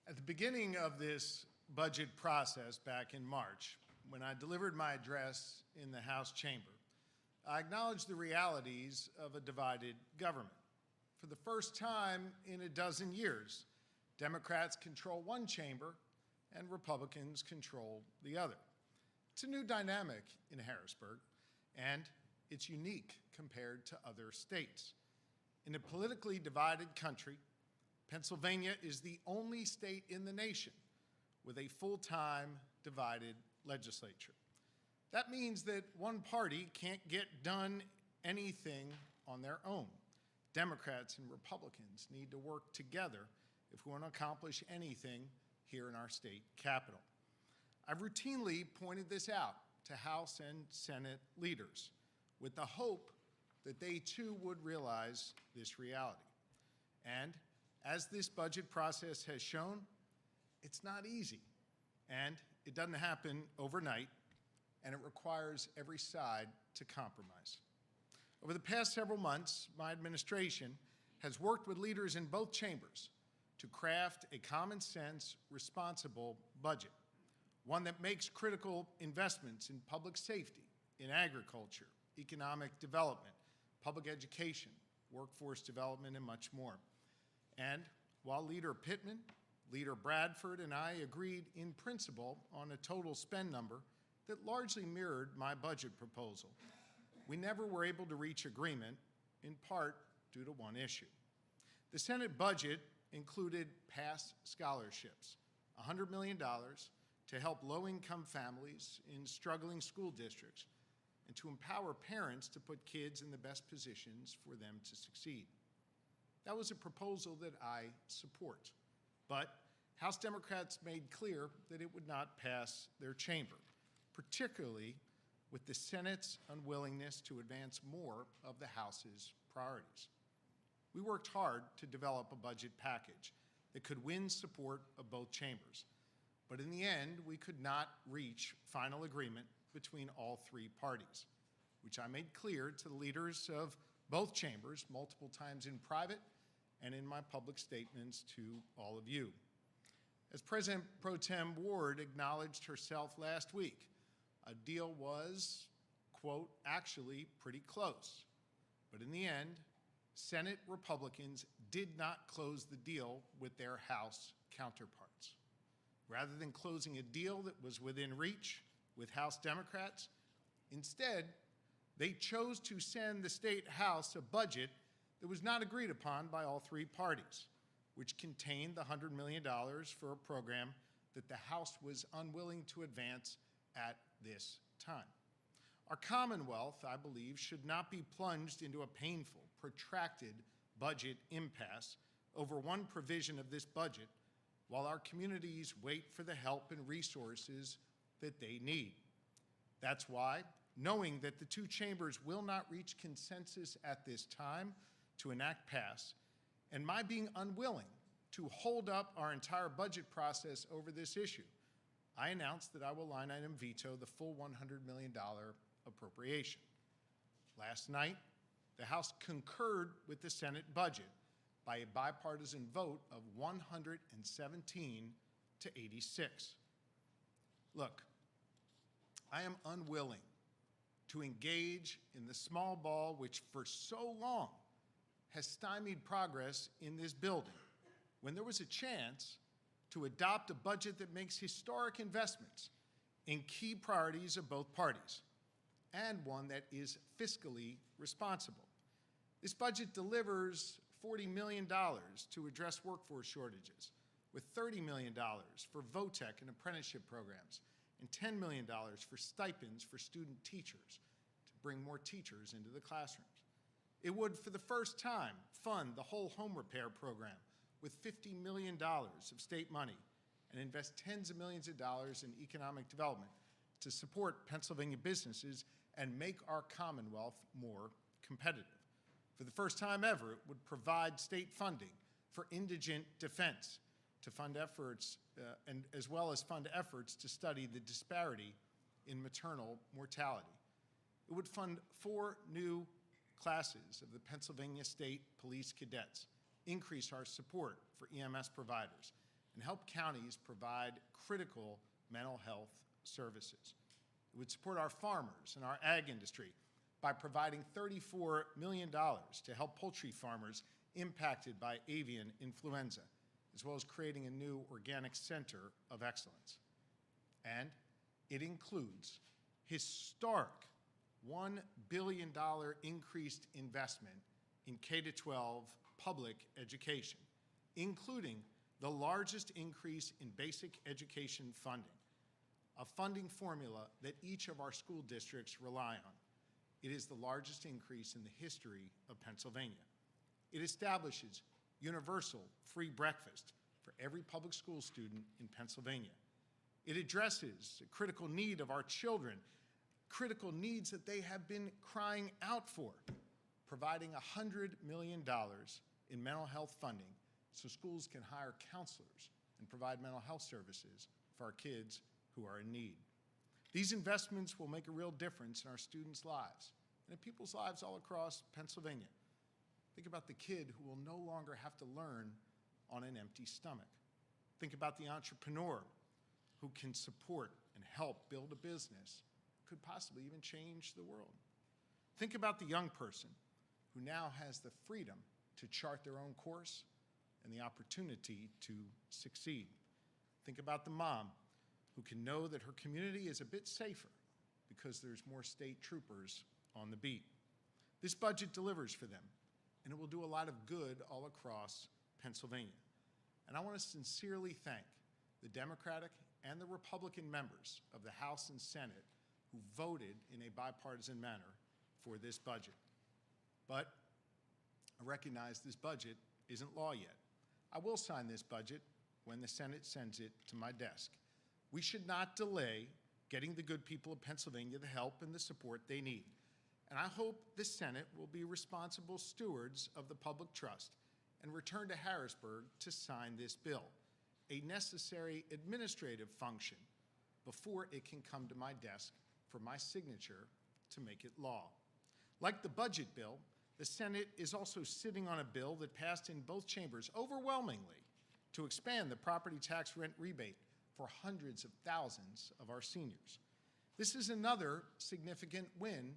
At the beginning of this budget process back in March, when I delivered my address in the House chamber, I acknowledged the realities of a divided government. For the first time in a dozen years, Democrats control one chamber and Republicans control the other. It's a new dynamic in Harrisburg, and it's unique compared to other states. In a politically divided country, Pennsylvania is the only state in the nation with a full-time divided legislature. That means that one party can't get done anything on their own. Democrats and Republicans need to work together if we want to accomplish anything here in our state capital. I've routinely pointed this out to House and Senate leaders with the hope that they too would realize this reality. And as this budget process has shown, it's not easy, and it doesn't happen overnight, and it requires every side to compromise. Over the past several months, my administration has worked with leaders in both chambers to craft a common sense, responsible budget, one that makes critical investments in public safety, in agriculture, economic development, public education, workforce development, and much more. And while Leader Pittman, Leader Bradford, and I agreed in principle on a total spend number that largely mirrored my budget proposal, we never were able to reach agreement, in part due to one issue. The Senate budget included past scholarships, $100 million to help low-income families in struggling school districts and to empower parents to put kids in the best positions for them to succeed. That was a proposal that I support, but House Democrats made clear that it would not pass their chamber, particularly with the Senate's unwillingness to advance more of the House's priorities. We worked hard to develop a budget package that could win support of both chambers, but in the end, we could not reach final agreement between all three parties, which I made clear to the leaders of both chambers multiple times in private and in my public statements to all of you. As President Pro Tem Ward acknowledged herself last week, a deal was, quote, actually pretty close. But in the end, Senate Republicans did not close the deal with their House counterparts. Rather than closing a deal that was within reach with House Democrats, instead, they chose to send the State House a budget that was not agreed upon by all three parties, which contained the $100 million for a program that the House was unwilling to advance at this time. Our Commonwealth, I believe, should not be plunged into a painful, protracted budget impasse over one provision of this budget while our communities wait for the help and resources that they need. That's why, knowing that the two chambers will not reach consensus at this time to enact pass, and my being unwilling to hold up our entire budget process over this issue, I announced that I will line item veto the full $100 million appropriation. Last night, the House concurred with the Senate budget by a bipartisan vote of 117 to 86. Look, I am unwilling to engage in the small ball which for so long has stymied progress in this building when there was a chance to adopt a budget that makes historic investments in key priorities of both parties, and one that is fiscally responsible. This budget delivers $40 million to address workforce shortages, with $30 million for VOTEC and apprenticeship programs, and $10 million for stipends for student teachers to bring more teachers into the classrooms. It would, for the first time, fund the whole home repair program with $50 million of state money and invest tens of millions of dollars in economic development to support Pennsylvania businesses and make our Commonwealth more competitive. For the first time ever, it would provide state funding for indigent defense to fund efforts, and as well as fund efforts to study the disparity in maternal mortality. It would fund 4 new classes of the Pennsylvania State Police Cadets, increase our support for EMS providers, and help counties provide critical mental health services. It would support our farmers and our ag industry by providing $34 million to help poultry farmers impacted by avian influenza, as well as creating a new organic center of excellence. And it includes historic $1 billion increased investment in K-12 public education, including the largest increase in basic education funding, a funding formula that each of our school districts rely on. It is the largest increase in the history of Pennsylvania. It establishes universal free breakfast for every public school student in Pennsylvania. It addresses a critical need of our children, critical needs that they have been crying out for, providing $100 million in mental health funding so schools can hire counselors and provide mental health services for our kids who are in need. These investments will make a real difference in our students' lives and in people's lives all across Pennsylvania. Think about the kid who will no longer have to learn on an empty stomach. Think about the entrepreneur who can support and help build a business, could possibly even change the world. Think about the young person who now has the freedom to chart their own course and the opportunity to succeed. Think about the mom who can know that her community is a bit safer because there's more state troopers on the beat. This budget delivers for them, and it will do a lot of good all across Pennsylvania. And I want to sincerely thank the Democratic and the Republican members of the House and Senate who voted in a bipartisan manner for this budget. But I recognize this budget isn't law yet. I will sign this budget when the Senate sends it to my desk. We should not delay getting the good people of Pennsylvania the help and the support they need. And I hope the Senate will be responsible stewards of the public trust and return to Harrisburg to sign this bill, a necessary administrative function, before it can come to my desk for my signature to make it law. Like the budget bill, the Senate is also sitting on a bill that passed in both chambers overwhelmingly to expand the property tax rent rebate for hundreds of thousands of our seniors. This is another significant win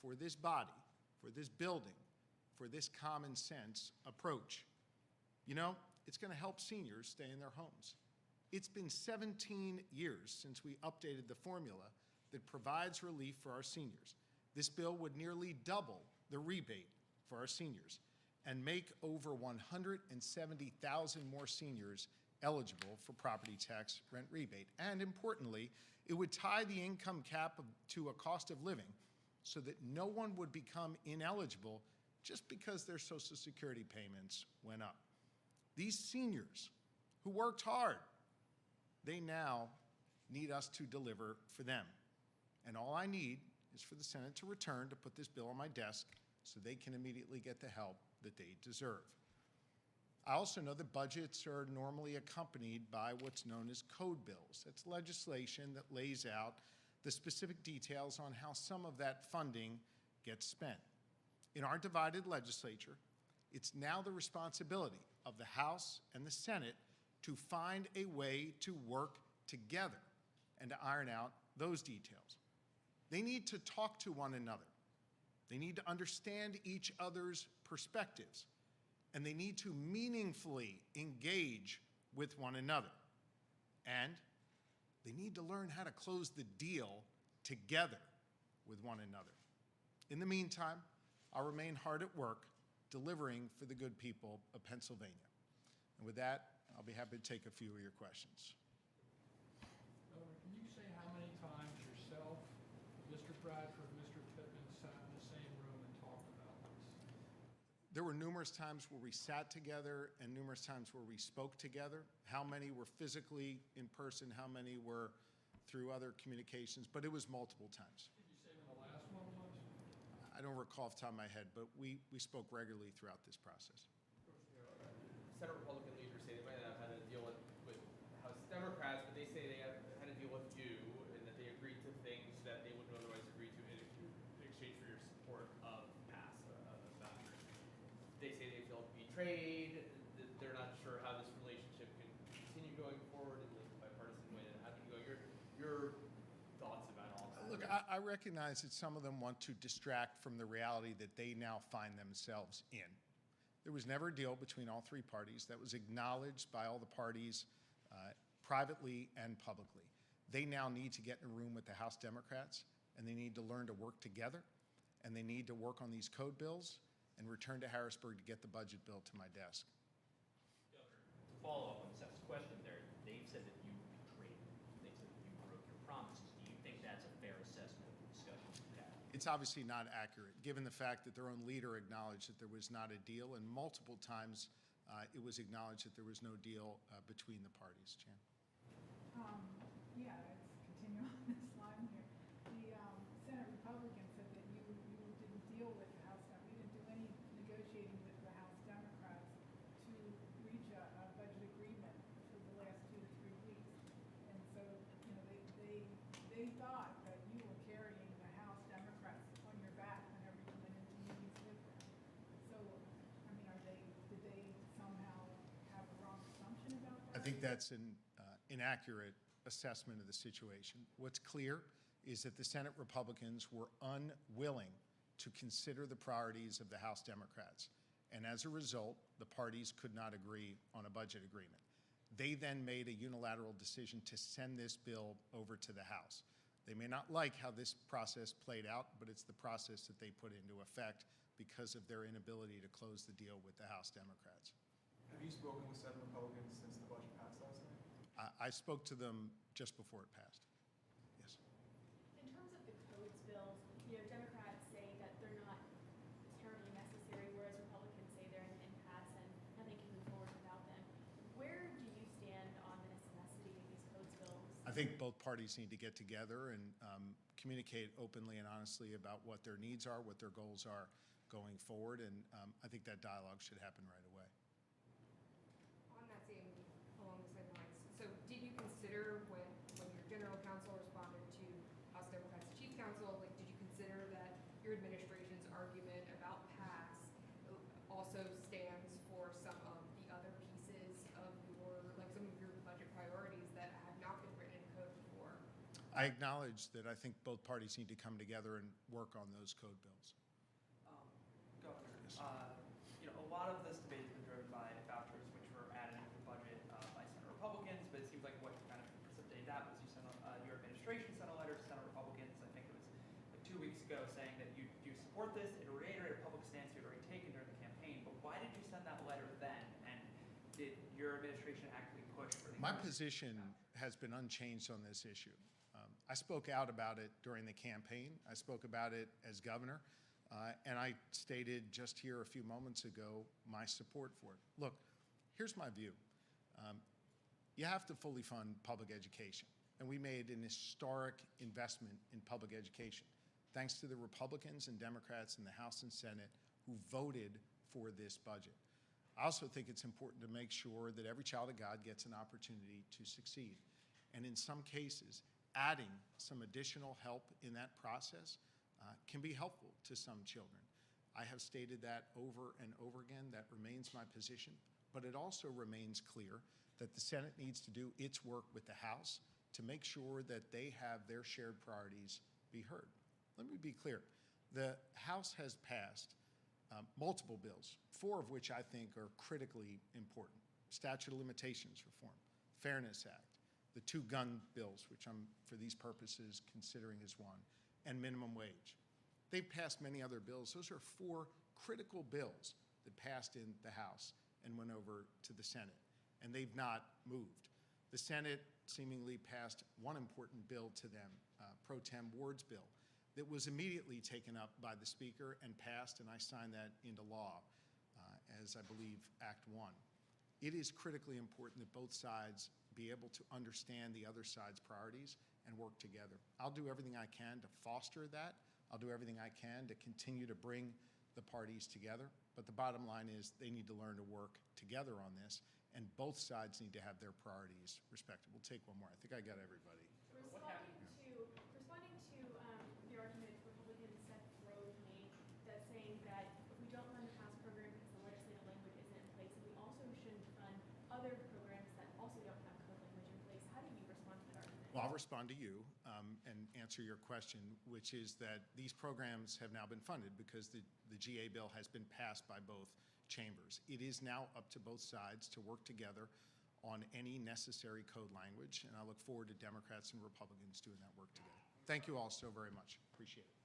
for this body, for this building, for this common sense approach. You know, it's going to help seniors stay in their homes. It's been 17 years since we updated the formula that provides relief for our seniors. This bill would nearly double the rebate for our seniors and make over 170,000 more seniors eligible for property tax rent rebate. And importantly, it would tie the income cap to a cost of living so that no one would become ineligible just because their Social Security payments went up. These seniors who worked hard, they now need us to deliver for them. And all I need is for the Senate to return to put this bill on my desk so they can immediately get the help that they deserve. I also know that budgets are normally accompanied by what's known as code bills. That's legislation that lays out the specific details on how some of that funding gets spent. In our divided legislature, it's now the responsibility of the House and the Senate to find a way to work together and to iron out those details. They need to talk to one another. They need to understand each other's perspectives, and they need to meaningfully engage with one another. And they need to learn how to close the deal together with one another. In the meantime, I'll remain hard at work delivering for the good people of Pennsylvania. And with that, I'll be happy to take a few of your questions. Can you say how many times yourself, Mr. Bradford, Mr. Pittman sat in the same room and talked about this? There were numerous times where we sat together and numerous times where we spoke together. How many were physically in person, how many were through other communications, but it was multiple times. Did you say when the last one was? I don't recall off the top of my head, but we spoke regularly throughout this process. Senate Republican leaders say they might not have had to deal with House Democrats, but they say they had to deal with you and that they agreed to things that they wouldn't otherwise agree to in exchange for your support of Ambassador. They say they feel betrayed, that they're not sure how this relationship can continue going I recognize that some of them want to distract from the reality that they now find themselves in. There was never a deal between all three parties that was acknowledged by all the parties privately and publicly. They now need to get in a room with the House Democrats, and they need to learn to work together, and they need to work on these code bills and return to Harrisburg to get the budget bill to my desk. Governor, to follow up on Seth's question there, they've said that you betrayed them. They said that you broke your promises. Do you think that's a fair assessment of the discussions you had? It's obviously not accurate, given the fact that their own leader acknowledged that there was not a deal, and multiple times it was acknowledged that there was no deal between the parties. Jan? Yeah, let's continue on this line here. The Senate Republicans said that you didn't deal with the House, we didn't do any negotiating with the House Democrats to reach a budget agreement for the last 2 to 3 weeks. And so, you know, they thought that you were carrying the House Democrats on your back whenever you went into meetings with them. So, I mean, did they somehow have a wrong assumption about that? I think that's an inaccurate assessment of the situation. What's clear is that the Senate Republicans were unwilling to consider the priorities of the House Democrats. And as a result, the parties could not agree on a budget agreement. They then made a unilateral decision to send this bill over to the House. They may not like how this process played out, but it's the process that they put into effect because of their inability to close the deal with the House Democrats. Have you spoken with Senate Republicans since the budget passed last night? I spoke to them just before it passed. Yes. In terms of the codes bills, you know, Democrats say that they're not terribly necessary, whereas Republicans say they're an impasse and nothing can move forward without them. Where do you stand on the necessity of these codes bills? I think both parties need to get together and communicate openly and honestly about what their needs are, what their goals are going forward, and I think that dialogue should happen right away. On that same, along the same lines, so did you consider when your general counsel responded to House Democrats' chief counsel, like, did you consider that your administration's argument about pass also stands for some of the other pieces of like some of your budget priorities that have not been written in code before? I acknowledge that I think both parties need to come together and work on those code bills. Governor, Yes. you know, a lot of this debate has been driven by vouchers, which were added into the budget by Senate Republicans, but it seems like what kind of precipitated that was your administration sent a letter to Senate Republicans, I think it was like 2 weeks ago, saying that you support this and reiterate a public stance you had already taken during the campaign, but why did you send that letter then? And did your administration actually push for the— My position has been unchanged on this issue. I spoke out about it during the campaign. I spoke about it as governor. And I stated just here a few moments ago my support for it. Look, here's my view. You have to fully fund public education. And we made an historic investment in public education, thanks to the Republicans and Democrats in the House and Senate who voted for this budget. I also think it's important to make sure that every child of God gets an opportunity to succeed. And in some cases, adding some additional help in that process can be helpful to some children. I have stated that over and over again. That remains my position. But it also remains clear that the Senate needs to do its work with the House to make sure that they have their shared priorities be heard. Let me be clear. The House has passed multiple bills, 4 of which I think are critically important. Statute of Limitations Reform, Fairness Act, the 2 gun bills, which I'm, for these purposes, considering as one, and minimum wage. They've passed many other bills. Those are 4 critical bills that passed in the House and went over to the Senate, and they've not moved. The Senate seemingly passed one important bill to them, Pro Tem Ward's bill, that was immediately taken up by the Speaker and passed, and I signed that into law as, I believe, Act 1. It is critically important that both sides be able to understand the other side's priorities and work together. I'll do everything I can to foster that. I'll do everything I can to continue to bring the parties together. But the bottom line is they need to learn to work together on this, and both sides need to have their priorities respected. We'll take one more. I think I got everybody. Responding to the argument Republican Seth Rhodes made, that saying that if we don't fund the House program because the legislative language isn't in place, and we also shouldn't fund other programs that also don't have code language in place, how do you respond to that argument? Well, I'll respond to you and answer your question, which is that these programs have now been funded because the GA bill has been passed by both chambers. It is now up to both sides to work together on any necessary code language, and I look forward to Democrats and Republicans doing that work together. Thank you all so very much. Appreciate it.